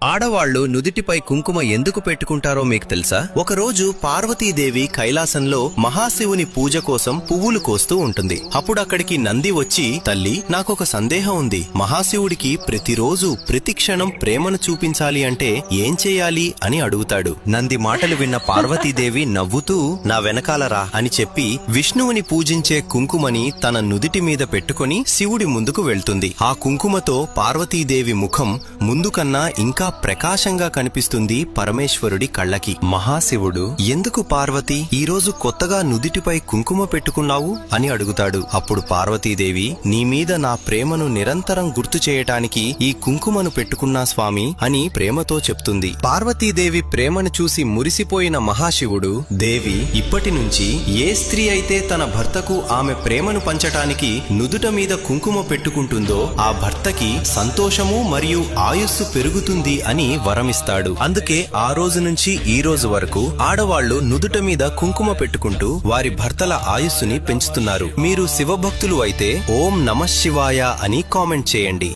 ఆడవాళ్లు నుదిటిపై కుంకుమ ఎందుకు పెట్టుకుంటారో మీకు తెలుసా? ఒకరోజు పార్వతీదేవి కైలాసంలో మహాశివుని పూజ కోసం పువ్వులు కోస్తూ ఉంటుంది. అప్పుడు అక్కడికి నంది వచ్చి, తల్లి, నాకొక సందేహం ఉంది. మహాశివుడికి ప్రతిరోజు ప్రతి క్షణం ప్రేమను చూపించాలి అంటే ఏం చేయాలి అని అడుగుతాడు. నంది మాటలు విన్న పార్వతీదేవి నవ్వుతూ, నా వెనకాల రా అని చెప్పి విష్ణువుని పూజించే కుంకుమని తన నుదిటి మీద పెట్టుకుని శివుడి ముందుకు వెళ్తుంది. ఆ కుంకుమతో పార్వతీదేవి ముఖం ముందు కన్నా ఇంకా ప్రకాశంగా కనిపిస్తుంది పరమేశ్వరుడి కళ్ళకి. మహాశివుడు, ఎందుకు పార్వతి ఈరోజు కొత్తగా నుదిటిపై కుంకుమ పెట్టుకున్నావు అని అడుగుతాడు. అప్పుడు పార్వతీదేవి, నీ మీద నా ప్రేమను నిరంతరం గుర్తు చేయటానికి ఈ కుంకుమను పెట్టుకున్నా స్వామి అని ప్రేమతో చెప్తుంది. పార్వతీదేవి ప్రేమను చూసి మురిసిపోయిన మహాశివుడు, దేవి, ఇప్పటి నుంచి ఏ స్త్రీ అయితే తన భర్తకు ఆమె ప్రేమను పంచటానికి నుదుట మీద కుంకుమ పెట్టుకుంటుందో ఆ భర్తకి సంతోషము మరియు ఆయుస్సు పెరుగుతుంది అని వరమిస్తాడు. అందుకే ఆ రోజు నుంచి ఈ రోజు వరకు ఆడవాళ్లు నుదుట మీద కుంకుమ పెట్టుకుంటూ వారి భర్తల ఆయుస్సుని పెంచుతున్నారు. మీరు శివభక్తులు అయితే ఓం నమః శివాయ అని కామెంట్ చేయండి.